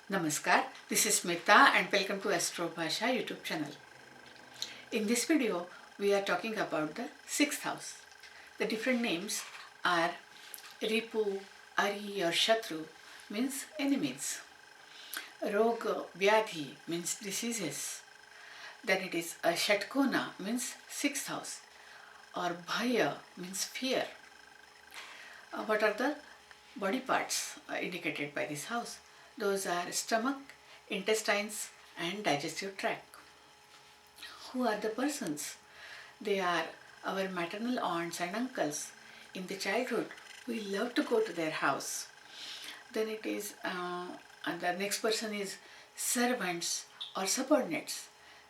Namaskar, this is Smita and welcome to Astrobhasha YouTube channel. In this video, we are talking about the 6th house. The different names are Ripu, Ari or Shatru means enemies. Roga, Vyadhi means diseases. Then it is a Shatkona means 6th house or Bhaya means fear. What are the body parts indicated by this house? Those are stomach, intestines and digestive tract. Who are the persons? They are our maternal aunts and uncles. In the childhood, we love to go to their house. Then it is, and the next person is servants or subordinates.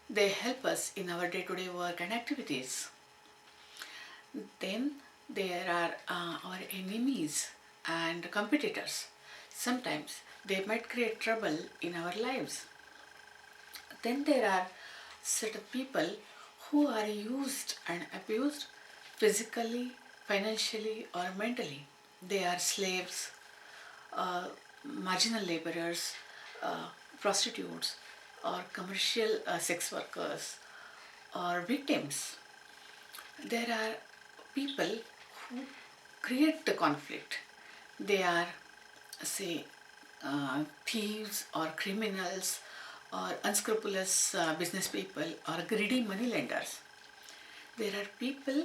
They help us in our day-to-day work and activities. Then there are our enemies and competitors. Sometimes they might create trouble in our lives. Then there are certain people who are used and abused physically, financially, or mentally. They are slaves, marginal laborers, prostitutes, or commercial sex workers, or victims. There are people who create the conflict. They are, say, thieves or criminals or unscrupulous business people or greedy money lenders. There are people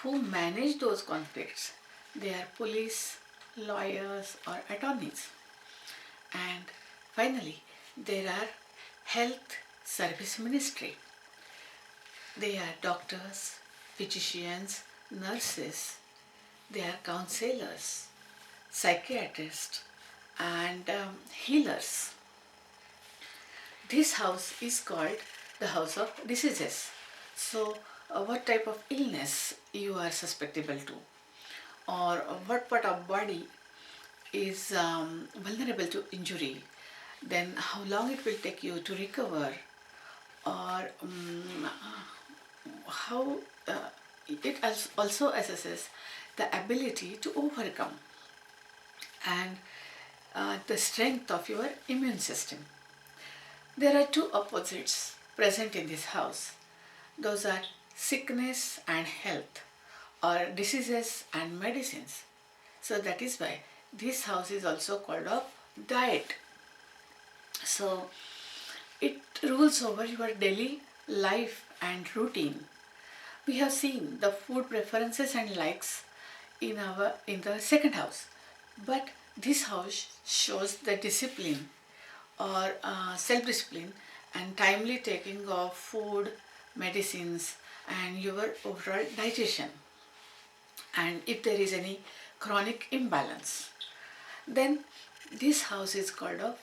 who manage those conflicts. They are police, lawyers or attorneys. And finally, there are health service ministry. They are doctors, physicians, nurses. They are counselors, psychiatrists and healers. This house is called the house of diseases. So, what type of illness you are susceptible to, or what part of body is vulnerable to injury, then how long it will take you to recover, or how it also assesses the ability to overcome and the strength of your immune system. There are two opposites present in this house. Those are sickness and health, or diseases and medicines. So that is why this house is also called of diet. So it rules over your daily life and routine. We have seen the food preferences and likes in the second house, but this house shows the discipline or self-discipline and timely taking of food, medicines and your overall digestion. And if there is any chronic imbalance, then this house is called a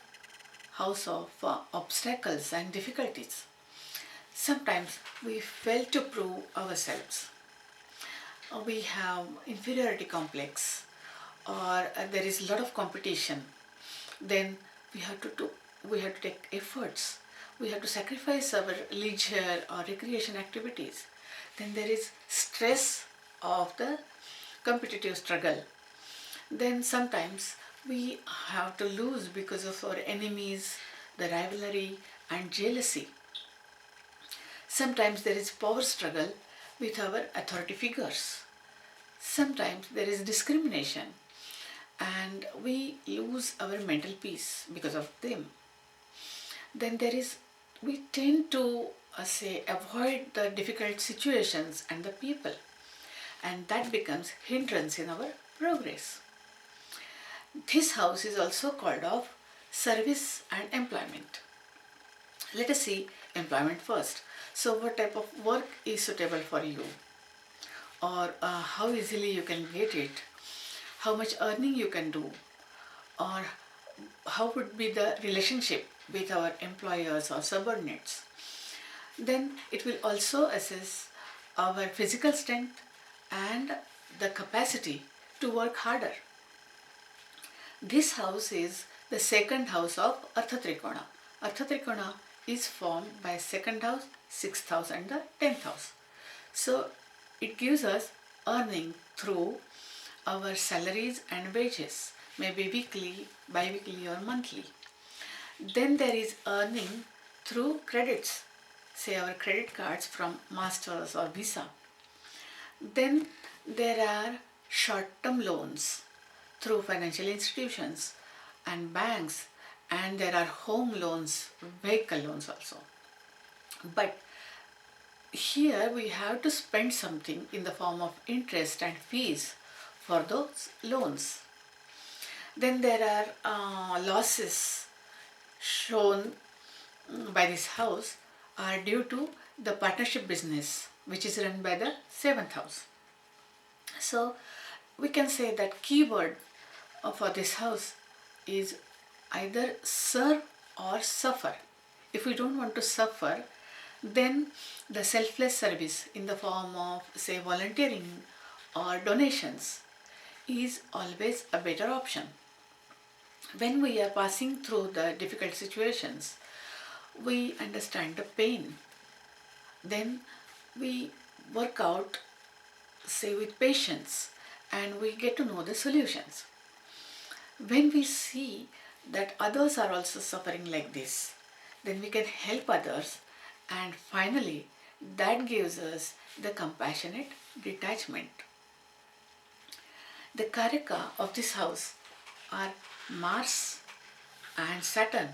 house of obstacles and difficulties. Sometimes we fail to prove ourselves. We have inferiority complex, or there is a lot of competition. Then we have to take efforts. We have to sacrifice our leisure or recreation activities. Then there is stress of the competitive struggle. Then sometimes we have to lose because of our enemies, the rivalry and jealousy. Sometimes there is power struggle with our authority figures. Sometimes there is discrimination and we lose our mental peace because of them. Then we tend to avoid the difficult situations and the people, and that becomes hindrance in our progress. This house is also called of service and employment. Let us see employment first. So what type of work is suitable for you, or how easily you can get it, how much earning you can do, or how would be the relationship with our employers or subordinates. Then it will also assess our physical strength and the capacity to work harder. This house is the second house of Arthatrikona. Arthatrikona is formed by second house, sixth house and the 10th house. So it gives us earning through our salaries and wages, maybe weekly, bi-weekly or monthly. Then there is earning through credits, say our credit cards from Masters or Visa. Then there are short-term loans through financial institutions and banks, and there are home loans, vehicle loans also. But here we have to spend something in the form of interest and fees for those loans. Then there are losses shown by this house are due to the partnership business which is run by the seventh house. So we can say that keyword for this house is either serve or suffer. If we don't want to suffer, then the selfless service in the form of, say, volunteering or donations is always a better option. When we are passing through the difficult situations, we understand the pain. Then we work out, say, with patience, and we get to know the solutions. When we see that others are also suffering like this, then we can help others, and finally that gives us the compassionate detachment. The karaka of this house are Mars and Saturn,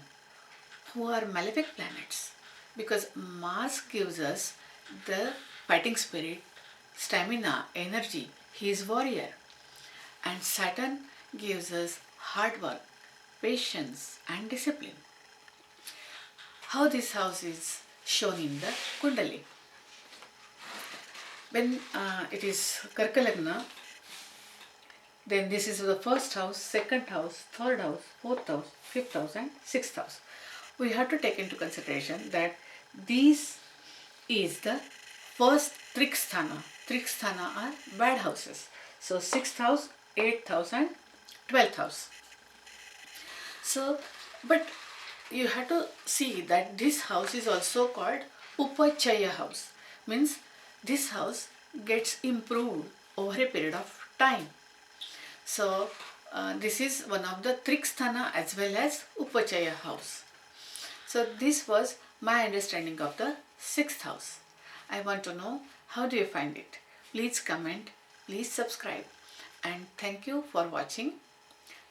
who are malefic planets, because Mars gives us the fighting spirit, stamina, energy. He is warrior. And Saturn gives us hard work, patience and discipline. How this house is shown in the Kundali. When it is Karkalagna, then this is the first house, second house, third house, fourth house, fifth house and sixth house. We have to take into consideration that these is the first Triksthana. Triksthana are bad houses. So 6th house, 8th house and 12th house. So, but you have to see that this house is also called Upachaya house. Means this house gets improved over a period of time. So, this is one of the Triksthana as well as Upachaya house. So, this was my understanding of the 6th house. I want to know, how do you find it? Please comment, please subscribe, and thank you for watching.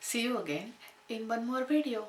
See you again in one more video.